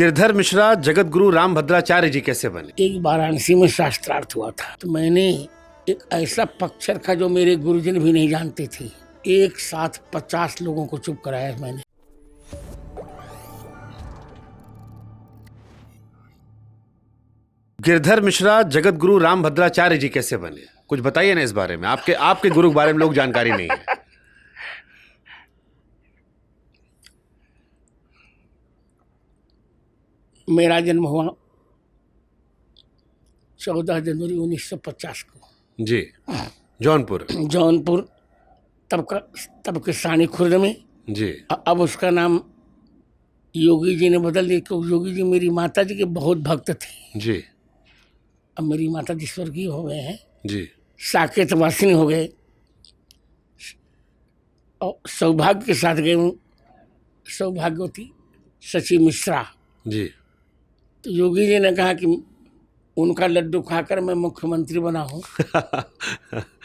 गिरधर मिश्रा जगत गुरु रामभद्राचार्य जी कैसे बने? एक वाराणसी में शास्त्रार्थ हुआ था तो मैंने एक ऐसा पक्षर था जो मेरे गुरुजन भी नहीं जानते थे। एक साथ 50 लोगों को चुप कराया मैंने। गिरधर मिश्रा जगत गुरु रामभद्राचार्य जी कैसे बने? कुछ बताइए ना इस बारे में। आपके गुरु के बारे में लोग जानकारी नहीं है। मेरा जन्म हुआ 14 जनवरी 1950 को जी, जौनपुर। जौनपुर तब के सानी खुर्द में। जी। अब उसका नाम योगी जी ने बदल दिया क्योंकि योगी जी मेरी माता जी के बहुत भक्त थे। जी। अब मेरी माता जी स्वर्गीय हो गए हैं। जी। साकेत वासिनी हो गए और सौभाग्य के साथ गए हूँ सौभाग्यवती सची मिश्रा। जी। तो योगी जी ने कहा कि उनका लड्डू खाकर मैं मुख्यमंत्री बना हूँ।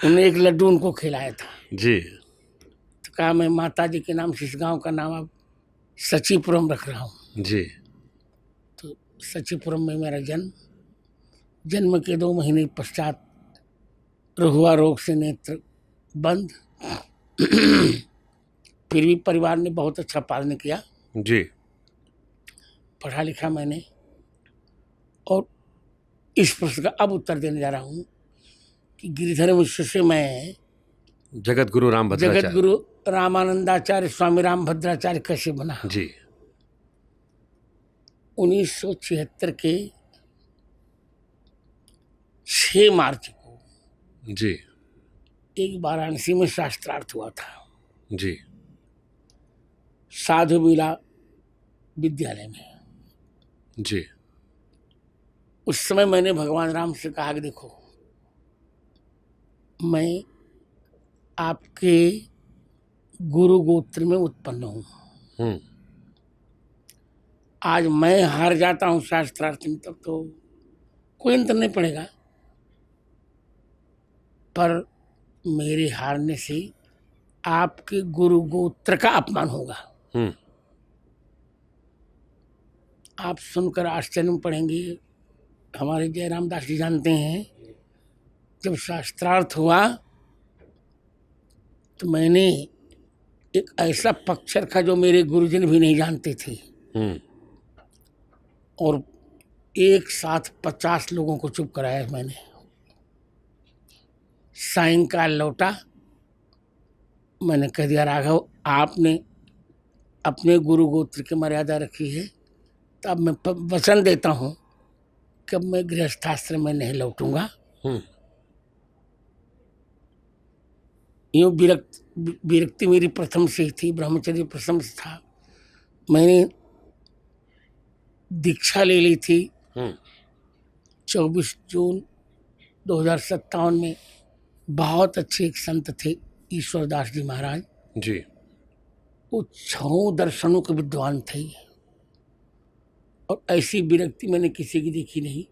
उन्हें एक लड्डू उनको खिलाया था। जी। तो कहा मैं माता जी के नाम से इस गाँव का नाम अब सचीपुरम रख रहा हूँ। जी। तो सचीपुरम में मेरा जन्म के 2 महीने पश्चात हुआ रोग से नेत्र बंद। फिर भी परिवार ने बहुत अच्छा पालन किया। जी। पढ़ा लिखा मैंने और इस प्रश्न का अब उत्तर देने जा रहा हूँ कि गिरिधर मिश्र से मैं जगत गुरु जगत गुरु रामानंदाचार्य स्वामी रामभद्राचार्य कैसे बना। जी। 1976 के 6 मार्च को जी। एक वाराणसी में शास्त्रार्थ हुआ था। जी। साधु बिला विद्यालय में। जी। उस समय मैंने भगवान राम से कहा कि देखो मैं आपके गुरु गोत्र में उत्पन्न हूँ। आज मैं हार जाता हूँ शास्त्रार्थ में तब तो कोई अंतर नहीं पड़ेगा, पर मेरे हारने से आपके गुरु गोत्र का अपमान होगा। आप सुनकर आश्चर्य में पड़ेंगे। हमारे जयराम दास जी जानते हैं जब शास्त्रार्थ हुआ तो मैंने एक ऐसा पक्षर था जो मेरे गुरुजन भी नहीं जानते थे और एक साथ 50 लोगों को चुप कराया मैंने। सायंकाल लौटा, मैंने कह दिया राघव आपने अपने गुरु गोत्र की मर्यादा रखी है तो अब मैं वचन देता हूँ कि अब मैं गृहस्थाश्रम में नहीं लौटूंगा। यूँ विरक्ति मेरी प्रथम से ही थी, ब्रह्मचर्य प्रथम से था। मैंने दीक्षा ले ली थी 24 जून 2057 में। बहुत अच्छे एक संत थे ईश्वरदास जी महाराज जी। वो 6 दर्शनों के विद्वान थे और ऐसी विरक्ति मैंने किसी की देखी नहीं।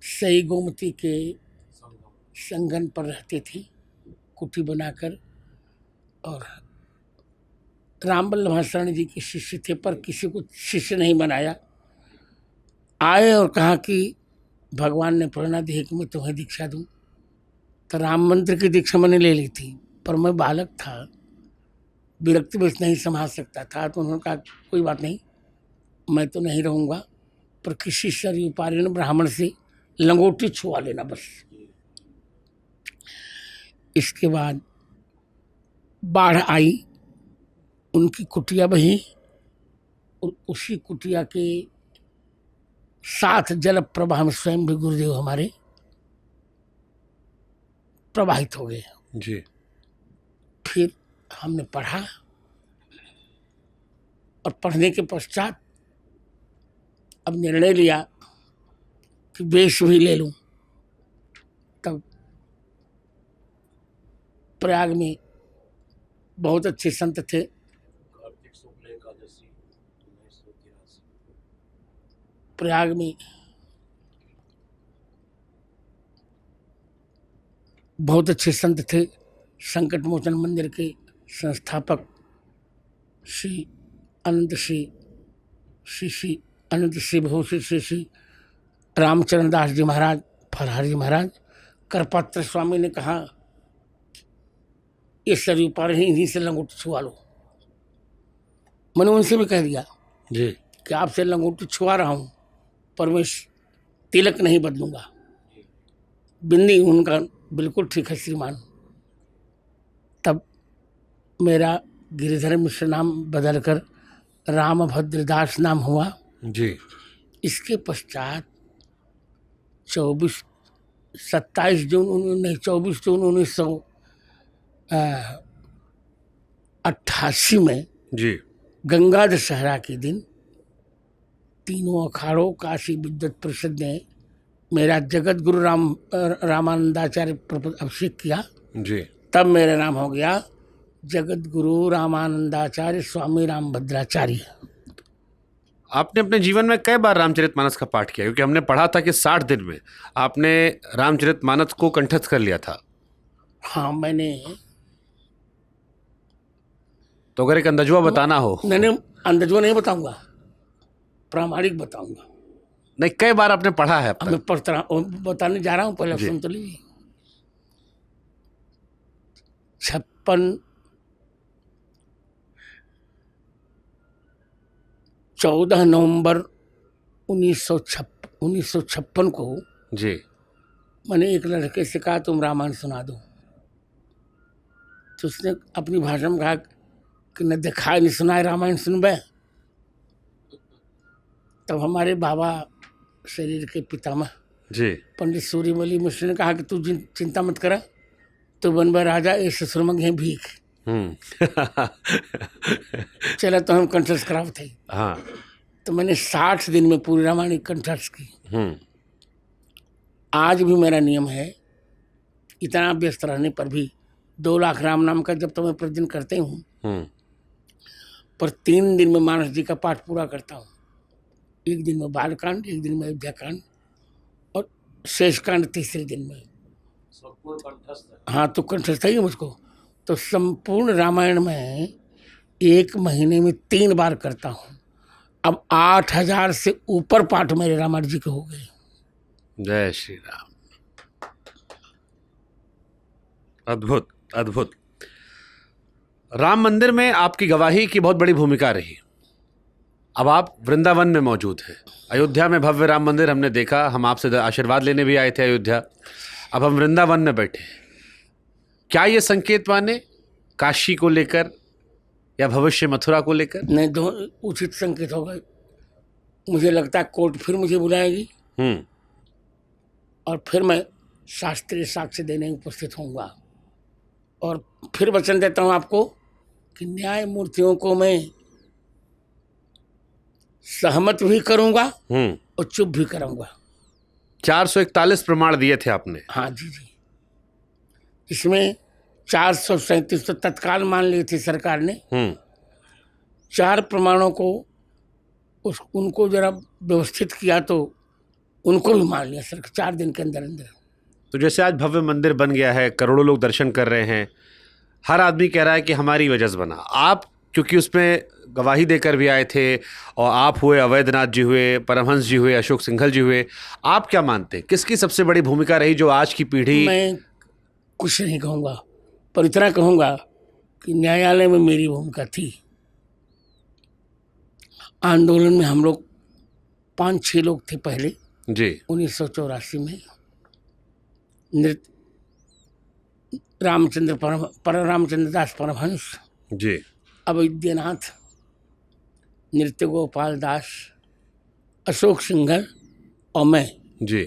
सही गोमती के संगन पर रहते थे कुटी बनाकर और रामवल्लभ शरण जी के शिष्य थे पर किसी को शिष्य नहीं बनाया। आए और कहा कि भगवान ने प्रेरणा दी है कि मैं तुम्हें दीक्षा दूं। तो राम मंत्र की दीक्षा मैंने ले ली थी पर मैं बालक था, विरक्ति में नहीं संभाल सकता था। तो उन्होंने कहा कोई बात नहीं, मैं तो नहीं रहूँगा पर किसी सरयू पारी ने ब्राह्मण से लंगोटी छुआ लेना बस। इसके बाद बाढ़ आई, उनकी कुटिया बही और उसी कुटिया के साथ जल प्रवाह में स्वयं भी गुरुदेव हमारे प्रवाहित हो गए। जी। फिर हमने पढ़ा और पढ़ने के पश्चात अब निर्णय लिया कि वेश भी ले लूं। तब प्रयाग में बहुत अच्छे संत थे। प्रयाग में बहुत अच्छे संत थे। संकट मोचन मंदिर के संस्थापक श्री अनंत श्री श्री श्री अनंत श्री भूषी श्री श्री रामचरण दास जी महाराज, फरहार जी महाराज, करपत्र स्वामी ने कहा ये सरयू पार है, इन्हीं से लंगोटी छुआ लो। मैंने उनसे भी कह दिया जी कि आपसे लंगोटी छुआ रहा हूँ पर मैं तिलक नहीं बदलूंगा। बिंदी उनका बिल्कुल ठीक है श्रीमान। तब मेरा गिरिधर मिश्र नाम बदलकर रामभद्रदास नाम हुआ। जी इसके पश्चात 27 जून 1988 में जी गंगा दशहरा के दिन तीनों अखाड़ों काशी विद्वत परिषद ने मेरा जगत गुरु रामानंदाचार्य पर अभिषेक किया। जी तब मेरा नाम हो गया जगत गुरु रामानंदाचार्य स्वामी रामभद्राचार्य। आपने अपने जीवन में कई बार रामचरितमानस का पाठ किया? क्योंकि हमने पढ़ा था कि 60 दिन में आपने रामचरितमानस को कंठस्थ कर लिया था। हाँ मैंने, तो अगर एक अंदाजुआ बताना हो। मैंने अंदाजुआ नहीं बताऊंगा, प्रामाणिक बताऊंगा। नहीं, कई बार आपने पढ़ा है अब अब तक। मैं पढ़ता बताने जा रहा हूँ, पहले जी। सुन तो लीजिए। 14 नवंबर 1956 को जी मैंने एक लड़के से कहा तुम रामायण सुना दो। तो उसने अपनी भाषा में कहा कि न दिखाए न सुनाए रामायण सुनबे। तब हमारे बाबा शरीर के पितामह जी पंडित सूर्यमली मिश्र ने कहा कि तू चिंता मत करा, तो बनबा राजा ए ससुर मंगे भीख। चला तो हम कंठस्थ कराव थे। हाँ। तो मैंने 60 दिन में पूरी रामायण कंठस्थ की। आज भी मेरा नियम है, इतना व्यस्त रहने पर भी 2 लाख राम नाम का जब तो मैं प्रतिदिन करते हूँ, पर 3 दिन में मानस जी का पाठ पूरा करता हूँ। एक दिन में बालकांड, एक दिन में अयोध्या कांड और शेष कांड तीसरे दिन में। हाँ तो कंठस्थ है मुझको। तो संपूर्ण रामायण में 1 महीने में 3 बार करता हूँ। अब 8000 से ऊपर पाठ मेरे रामायण जी के हो गए। जय श्री राम। अद्भुत अद्भुत। राम मंदिर में आपकी गवाही की बहुत बड़ी भूमिका रही। अब आप वृंदावन में मौजूद हैं। अयोध्या में भव्य राम मंदिर हमने देखा, हम आपसे आशीर्वाद लेने भी आए थे अयोध्या। अब हम वृंदावन में बैठे हैं। क्या ये संकेत माने काशी को लेकर या भविष्य मथुरा को लेकर? नहीं, दो उचित संकेत होगा। मुझे लगता है कोर्ट फिर मुझे बुलाएगी और फिर मैं शास्त्रीय साक्ष्य देने उपस्थित होऊंगा। और फिर वचन देता हूं आपको कि न्यायमूर्तियों को मैं सहमत भी करूंगा और चुप भी कराऊंगा। 441 प्रमाण दिए थे आपने। हाँ जी जी। इसमें 437 तो तत्काल मान ली थी सरकार ने। 4 प्रमाणों को उनको जरा व्यवस्थित किया तो उनको भी मान लिया सरकार 4 दिन के अंदर अंदर। तो जैसे आज भव्य मंदिर बन गया है, करोड़ों लोग दर्शन कर रहे हैं, हर आदमी कह रहा है कि हमारी वजह से बना। आप क्योंकि उसमें गवाही देकर भी आए थे, और आप हुए, अवैधनाथ जी हुए, परमहंस जी हुए, अशोक सिंघल जी हुए, आप क्या मानते हैं किसकी सबसे बड़ी भूमिका रही जो आज की पीढ़ी? मैं कुछ नहीं कहूँगा, पर इतना कहूँगा कि न्यायालय में मेरी भूमिका थी। आंदोलन में हम लोग 5-6 लोग थे पहले जी 1984 में। रामचंद्र दास परमहंस जी अवैधनाथ, नृत्य गोपाल दास, अशोक सिंघल और मैं जी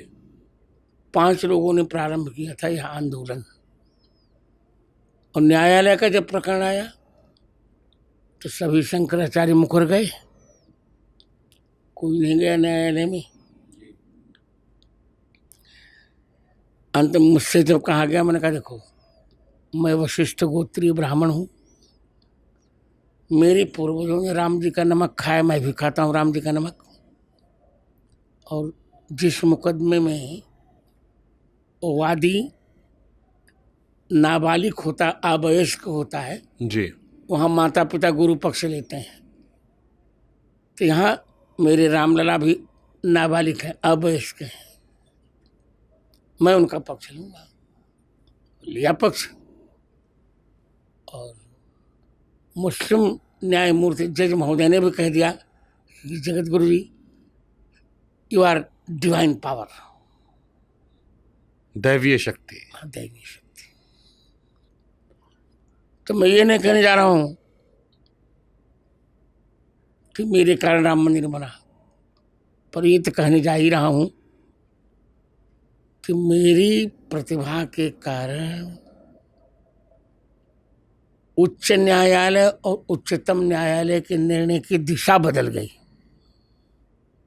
5 लोगों ने प्रारंभ किया था यह आंदोलन। और न्यायालय का जब प्रकरण आया तो सभी शंकराचार्य मुकर गए, कोई नहीं गया न्यायालय में। अंत में मुझसे जब कहा गया, मैंने कहा देखो मैं वशिष्ठ गोत्रीय ब्राह्मण हूँ, मेरे पूर्वजों ने राम जी का नमक खाया, मैं भी खाता हूँ राम जी का नमक। और जिस मुकदमे में वादी नाबालिग होता, अवयस्क होता है, जी वहाँ माता पिता गुरु पक्ष लेते हैं। तो यहाँ मेरे रामलला भी नाबालिग हैं, अवयस्क हैं, मैं उनका पक्ष लूँगा। लिया पक्ष। और मुस्लिम न्यायमूर्ति जज महोदय ने भी कह दिया कि जगत गुरु जी, यू आर डिवाइन पावर, दैवीय शक्ति। दैवीय शक्ति। तो मैं ये नहीं कहने जा रहा हूँ कि मेरे कारण राम मंदिर बना, पर ये तो कहने जा ही रहा हूँ कि मेरी प्रतिभा के कारण उच्च न्यायालय और उच्चतम न्यायालय के निर्णय की दिशा बदल गई।